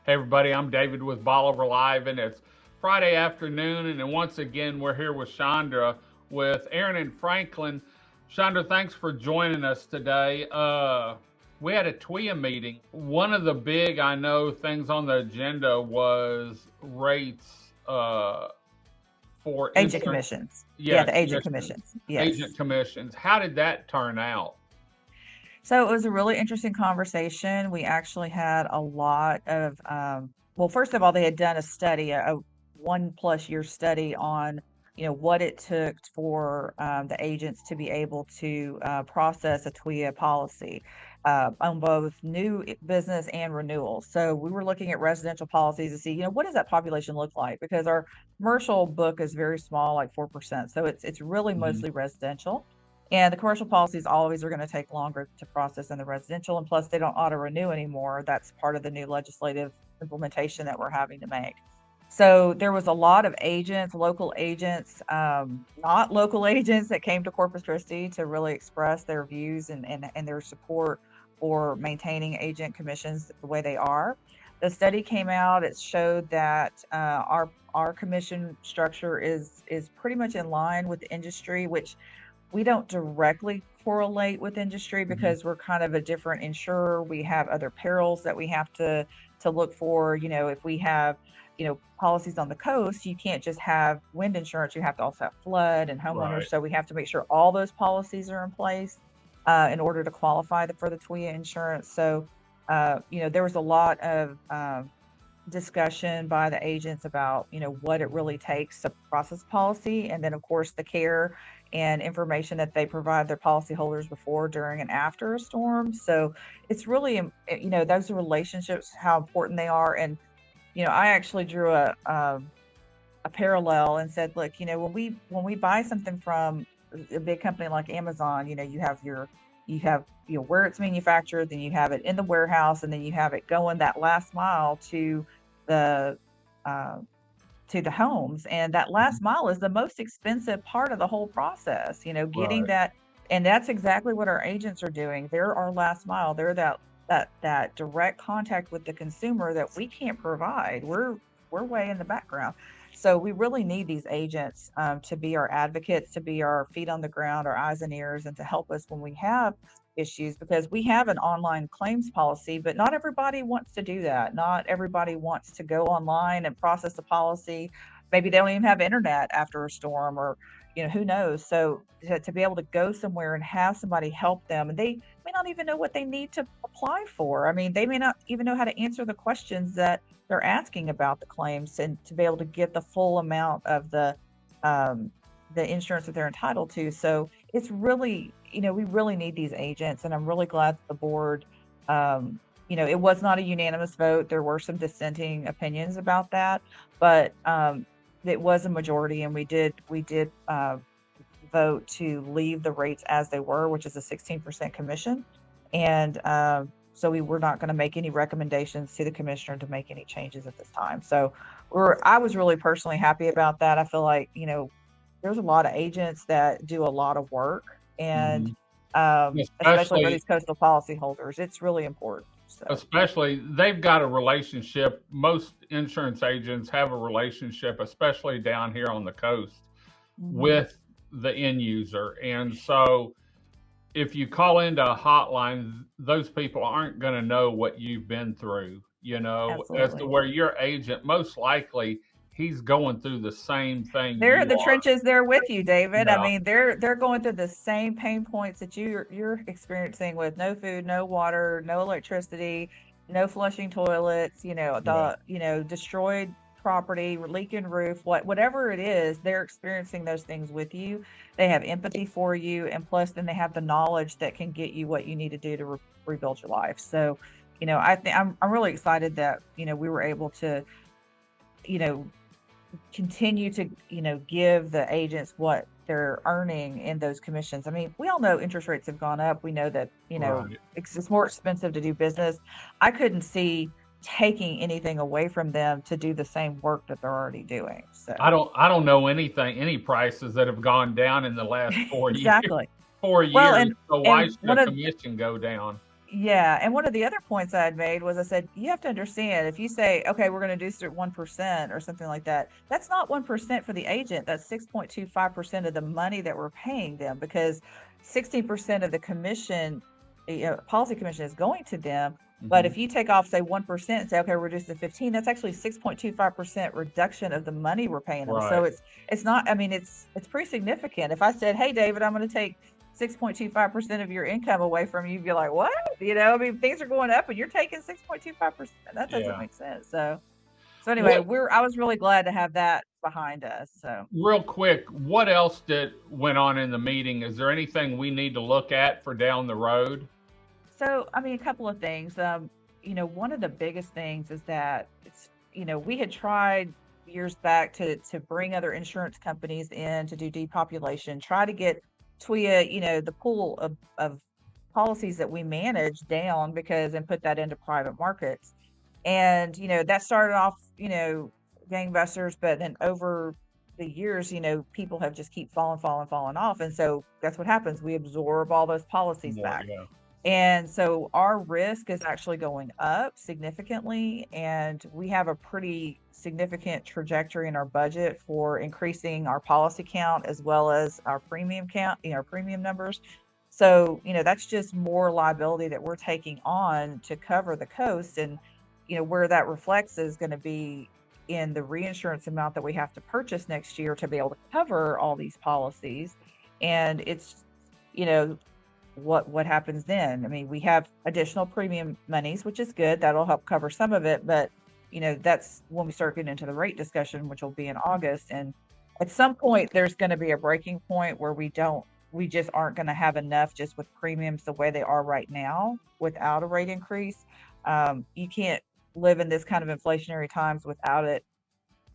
Hey everybody, I'm David with Bolivar Live, and it's Friday afternoon, and then once again we're here with Chandra with Aran and Franklin. Chandra, thanks for joining us today. We had a TWIA meeting. One of the big, I know, things on the agenda was rates for Agent insurance. commissions. Yeah, The agent commissions. commissions. Yes. Agent commissions. How did that turn out? So it was a really interesting conversation. We actually had a lot of, well, first of all, they had done a study, a 1+ year study on, what it took for the agents to be able to process a TWIA policy on both new business and renewals. So we were looking at residential policies to see, what does that population look like? Because our commercial book is very small, like 4%. So it's really Mhm. mostly residential. And the commercial policies always are going to take longer to process than the residential. And plus, they don't auto renew anymore. That's part of the new legislative implementation that we're having to make. So there was a lot of agents, local agents, not local agents that came to Corpus Christi to really express their views and their support for maintaining agent commissions the way they are. The study came out. It showed that our commission structure is pretty much in line with the industry, which we don't directly correlate with industry Mhm. because we're kind of a different insurer. We have other perils that we have to look for. If we have, policies on the coast, you can't just have wind insurance. You have to also have flood and homeowners. Right. So we have to make sure all those policies are in place in order to qualify for the TWIA insurance. So, there was a lot of discussion by the agents about what it really takes to process policy, and then of course the care and information that they provide their policyholders before, during, and after a storm. So it's really those relationships, how important they are. And I actually drew a parallel and said, look, when we buy something from a big company like Amazon, you have where it's manufactured, then you have it in the warehouse, and then you have it going that last mile the uh, to the homes. And that Mhm. last mile is the most expensive part of the whole process, getting Right. that. And that's exactly what our agents are doing. They're our last mile. They're that direct contact with the consumer that we can't provide. We're way in the background. So we really need these agents to be our advocates, to be our feet on the ground, our eyes and ears, and to help us when we have issues, because we have an online claims policy, but not everybody wants to do that. Not everybody wants to go online and process the policy. Maybe they don't even have internet after a storm, or who knows. So to be able to go somewhere and have somebody help them, and they may not even know what they need to apply for. I mean, they may not even know how to answer the questions that they're asking about the claims, and to be able to get the full amount of um, the insurance that they're entitled to. So it's really, we really need these agents, and I'm really glad that the board, it was not a unanimous vote. There were some dissenting opinions about that, but it was a majority, and we did vote to leave the rates as they were, which is a 16% commission. And so we were not going to make any recommendations to the commissioner to make any changes at this time. So I was really personally happy about that. I feel like, there's a lot of agents that do a lot of work, and Mhm. especially for Especially, these coastal policyholders, it's really important. So, especially they've got a relationship. Most insurance agents have a relationship, especially down here on the coast, mhm. with the end user. And so if you call into a hotline, those people aren't going to know what you've been through, as to Absolutely. where your agent, most likely, he's going through the same thing They're in you the are. trenches there with you, David. I Yeah. mean, they're going through the same pain points that you're experiencing, with no food, no water, no electricity, no flushing toilets, Right. destroyed property, leaking roof, whatever it is, they're experiencing those things with you. They have empathy for you, and plus then they have the knowledge that can get you what you need to do to rebuild your life. So, I think I'm really excited that, we were able to, you know, continue to, give the agents what they're earning in those commissions. I mean, we all know interest rates have gone up. We know that, Right. it's more expensive to do business. I couldn't see taking anything away from them to do the same work that they're already doing. So, I don't know any prices that have gone down in the last 4 years. exactly. four Well, years. So why and should a one of commission go down? Yeah, and one of the other points I had made was I said, you have to understand if you say, okay, we're going to do it at 1% or something like that, that's not 1% for the agent. That's 6.25% of the money that we're paying them because 16% of the commission, policy commission is going to them. But Hmm. if you take off, say, 1% and say, okay, we're reducing to 15, that's actually 6.25% reduction of the money we're paying them. So Right. it's not, I mean, it's pretty significant. If I said, hey, David, I'm going to take 6.25% of your income away from you, you'd be like, what? I mean, things are going up and you're taking 6.25%. That doesn't Yeah. make sense. So anyway, What, I was really glad to have that behind us. So, real quick, what else did went on in the meeting? Is there anything we need to look at for down the road? I mean, a couple of things. One of the biggest things is that we had tried years back to bring other insurance companies in to do depopulation, try to get TWIA, the pool of policies that we manage down and put that into private markets. And, that started off, gangbusters, but then over the years, people have just keep falling off. And so that's what happens. We absorb all those policies More, back. yeah. And so our risk is actually going up significantly, and we have a pretty significant trajectory in our budget for increasing our policy count as well as our premium count, our premium numbers. So, that's just more liability that we're taking on to cover the coast. And, where that reflects is going to be in the reinsurance amount that we have to purchase next year to be able to cover all these policies. And it's, you know, what happens then? I mean, we have additional premium monies, which is good. That'll help cover some of it, but that's when we start getting into the rate discussion, which will be in August. And at some point, there's going to be a breaking point where we just aren't going to have enough just with premiums the way they are right now without a rate increase. You can't live in this kind of inflationary times without it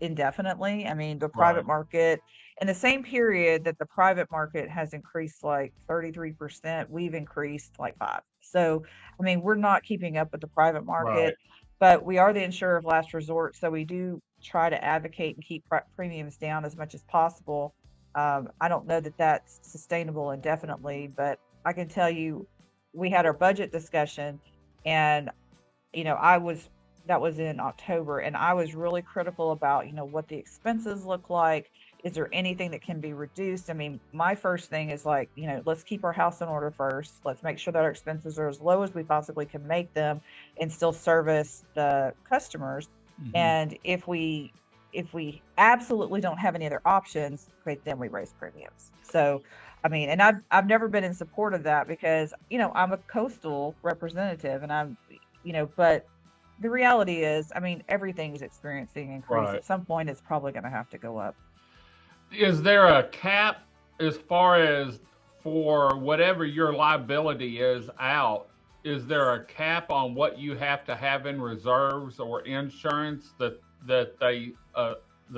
indefinitely. I mean, the Right. private market in the same period that the private market has increased like 33%, we've increased like 5. So, I mean, we're not keeping up with the private Right. market, but we are the insurer of last resort, so we do try to advocate and keep premiums down as much as possible. I don't know that that's sustainable indefinitely, but I can tell you we had our budget discussion and I was that was in October, and I was really critical about, what the expenses look like. Is there anything that can be reduced? I mean, my first thing is like, let's keep our house in order first. Let's make sure that our expenses are as low as we possibly can make them and still service the customers. Hmm. And if we absolutely don't have any other options, great, then we raise premiums. So, I mean, and I've never been in support of that because, I'm a coastal representative and but the reality is, I mean, everything's experiencing increase. Right. At some point, it's probably going to have to go up. Is there a cap as far as for whatever your liability is out? Is there a cap on what you have to have in reserves or insurance that the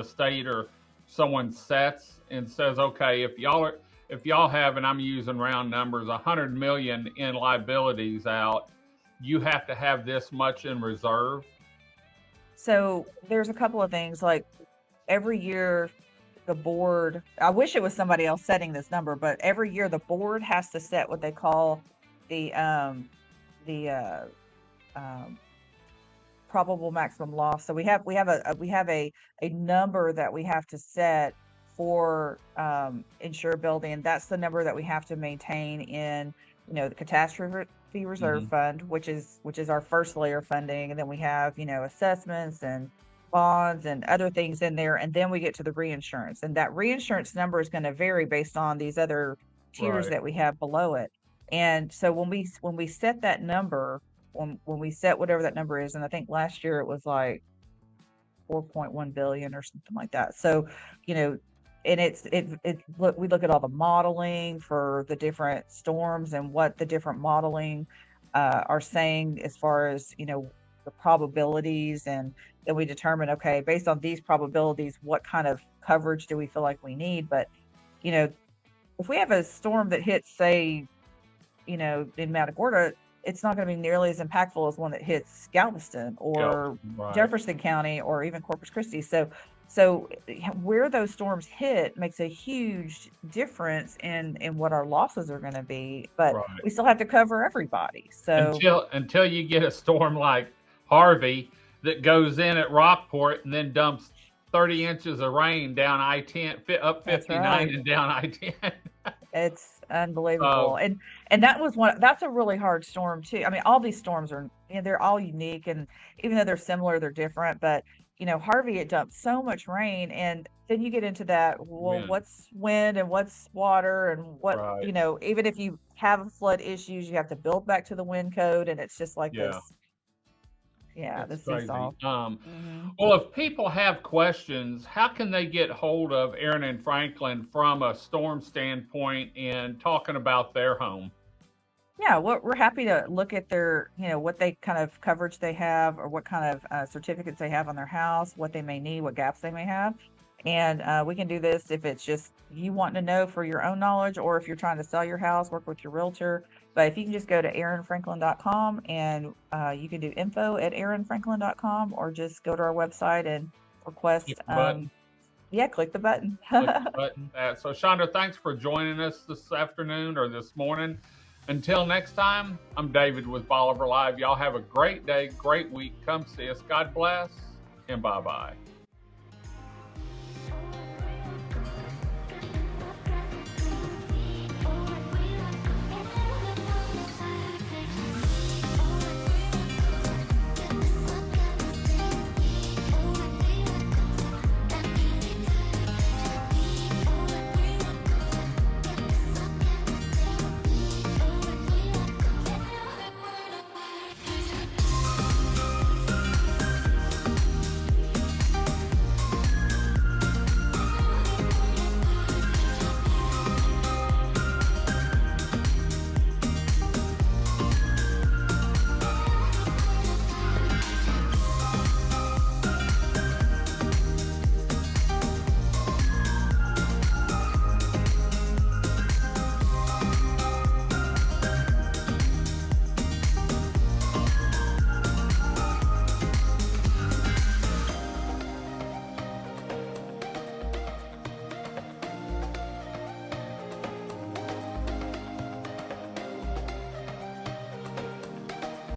state or someone sets and says, okay, if y'all have, and I'm using round numbers, 100 million in liabilities out, you have to have this much in reserve. So there's a couple of things like every year the board, I wish it was somebody else setting this number, but every year the board has to set what they call the the um, probable maximum loss. So we have a number that we have to set for insurability, and that's the number that we have to maintain in the catastrophe reserve Hmm. fund, which is our first layer funding, and then we have assessments and bonds and other things in there, and then we get to the reinsurance, and that reinsurance number is going to vary based on these other tiers Right. that we have below it. And so when we set that number, when we set whatever that number is, and I think last year it was like 4.1 billion or something like that. So, you know, and we look at all the modeling for the different storms and what the different modeling are saying as far as, the probabilities, and then we determine, okay, based on these probabilities, what kind of coverage do we feel like we need? But, you know, if we have a storm that hits, say, in Matagorda, it's not going to be nearly as impactful as one that hits Galveston or right. Jefferson County or even Corpus Christi. So where those storms hit makes a huge difference in what our losses are going to be, but Right. we still have to cover everybody. So Until you get a storm like Harvey that goes in at Rockport and then dumps 30 inches of rain down I-10, up that's 59 right. and down I-10. It's unbelievable. And that was that's a really hard storm too. I mean, all these storms are, they're all unique, and even though they're similar, they're different. But Harvey, it dumped so much rain, and then you get into that, well, Wind. what's wind and what's water and what, Right. even if you have flood issues, you have to build back to the wind code, and it's just like Yeah. this. Yeah, It's this crazy. seesaw. Well, if people have questions, how can they get hold of Aran and Franklin from a storm standpoint and talking about their home? Yeah, we're happy to look at their, what they kind of coverage they have, or what kind of certificates they have on their house, what they may need, what gaps they may have. And we can do this if it's just you wanting to know for your own knowledge, or if you're trying to sell your house, work with your realtor. But if you can just go to aranfranklin.com, and you can do info@aranfranklin.com, or just go to our website and request. Click the button. Yeah, click the button. Click the button. So, Chandra, thanks for joining us this afternoon or this morning. Until next time, I'm David with Bolivar Live. Y'all have a great day, great week. Come see us. God bless, and bye-bye.